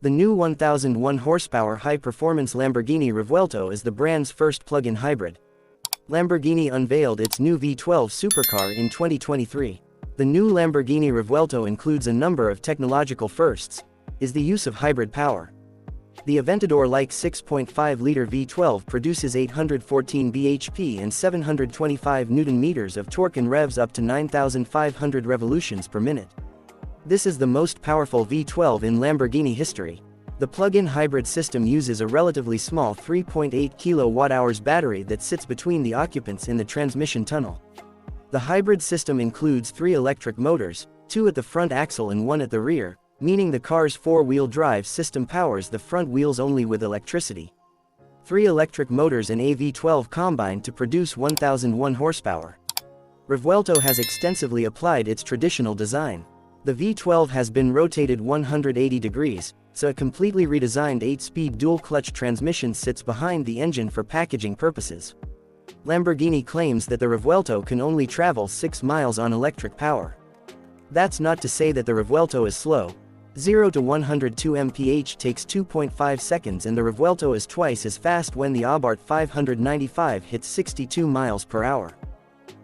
The new 1001 horsepower high-performance Lamborghini Revuelto is the brand's first plug-in hybrid. Lamborghini unveiled its new V12 supercar in 2023. The new Lamborghini Revuelto includes a number of technological firsts, is the use of hybrid power. The Aventador-like 6.5-liter V12 produces 814 bhp and 725 Nm of torque and revs up to 9,500 revolutions per minute. This is the most powerful V12 in Lamborghini history. The plug-in hybrid system uses a relatively small 3.8 kWh battery that sits between the occupants in the transmission tunnel. The hybrid system includes 3 electric motors, 2 at the front axle and 1 at the rear, meaning the car's 4-wheel drive system powers the front wheels only with electricity. 3 electric motors and a V12 combine to produce 1001 horsepower. Revuelto has extensively applied its traditional design. The V12 has been rotated 180 degrees, so a completely redesigned 8-speed dual-clutch transmission sits behind the engine for packaging purposes. Lamborghini claims that the Revuelto can only travel 6 miles on electric power. That's not to say that the Revuelto is slow. 0 to 102 mph takes 2.5 seconds and the Revuelto is twice as fast when the Abarth 595 hits 62 miles per hour.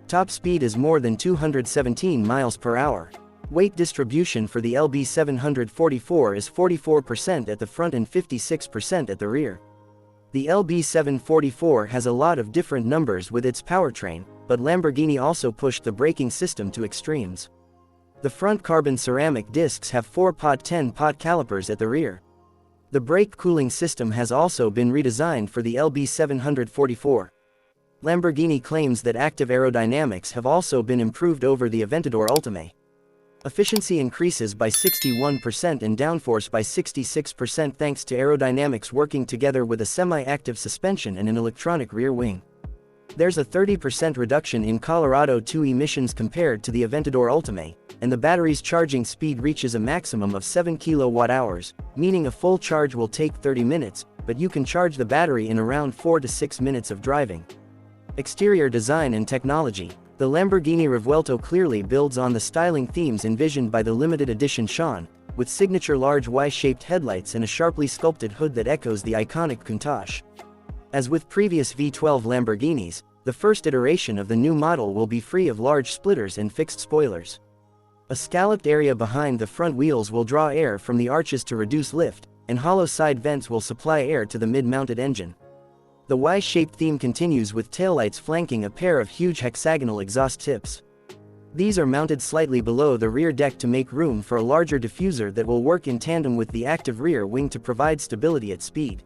Top speed is more than 217 miles per hour. Weight distribution for the LB744 is 44% at the front and 56% at the rear. The LB744 has a lot of different numbers with its powertrain, but Lamborghini also pushed the braking system to extremes. The front carbon ceramic discs have 4-pot 10-pot calipers at the rear. The brake cooling system has also been redesigned for the LB744. Lamborghini claims that active aerodynamics have also been improved over the Aventador Ultimate. Efficiency increases by 61% and downforce by 66% thanks to aerodynamics working together with a semi-active suspension and an electronic rear wing. There's a 30% reduction in Colorado II emissions compared to the Aventador Ultimate, and the battery's charging speed reaches a maximum of 7 kWh, meaning a full charge will take 30 minutes, but you can charge the battery in around 4 to 6 minutes of driving. Exterior design and technology. The Lamborghini Revuelto clearly builds on the styling themes envisioned by the limited edition Sean, with signature large Y-shaped headlights and a sharply sculpted hood that echoes the iconic Countach. As with previous V12 Lamborghinis, the first iteration of the new model will be free of large splitters and fixed spoilers. A scalloped area behind the front wheels will draw air from the arches to reduce lift, and hollow side vents will supply air to the mid-mounted engine. The Y-shaped theme continues with taillights flanking a pair of huge hexagonal exhaust tips. These are mounted slightly below the rear deck to make room for a larger diffuser that will work in tandem with the active rear wing to provide stability at speed.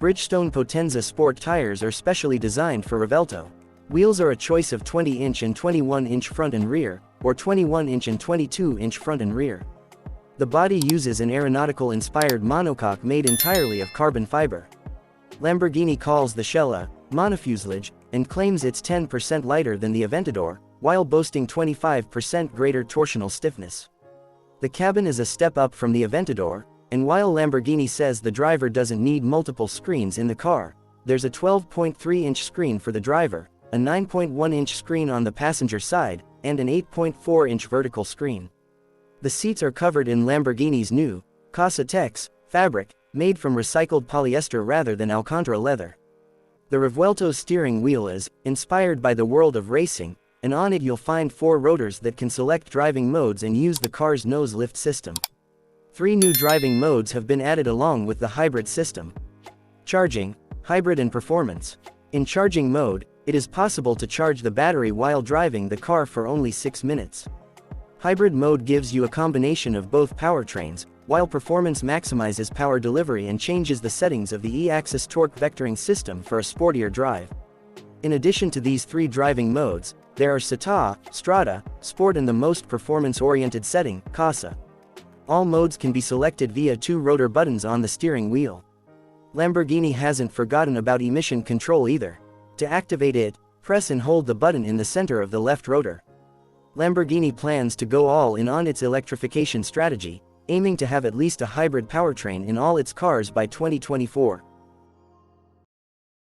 Bridgestone Potenza Sport tires are specially designed for Revuelto. Wheels are a choice of 20-inch and 21-inch front and rear, or 21-inch and 22-inch front and rear. The body uses an aeronautical-inspired monocoque made entirely of carbon fiber. Lamborghini calls the shell a monofuselage, and claims it's 10% lighter than the Aventador, while boasting 25% greater torsional stiffness. The cabin is a step up from the Aventador, and while Lamborghini says the driver doesn't need multiple screens in the car, there's a 12.3-inch screen for the driver, a 9.1-inch screen on the passenger side, and an 8.4-inch vertical screen. The seats are covered in Lamborghini's new Casa Tex fabric, made from recycled polyester rather than Alcantara leather. The Revuelto's steering wheel is inspired by the world of racing, and on it you'll find 4 rotors that can select driving modes and use the car's nose lift system. 3 new driving modes have been added along with the hybrid system. Charging, hybrid and performance. In charging mode, it is possible to charge the battery while driving the car for only 6 minutes. Hybrid mode gives you a combination of both powertrains, while performance maximizes power delivery and changes the settings of the E-axis torque vectoring system for a sportier drive. In addition to these 3 driving modes, there are Città, Strada, Sport and the most performance-oriented setting, Casa. All modes can be selected via 2 rotor buttons on the steering wheel. Lamborghini hasn't forgotten about emission control either. To activate it, press and hold the button in the center of the left rotor. Lamborghini plans to go all in on its electrification strategy, aiming to have at least a hybrid powertrain in all its cars by 2024.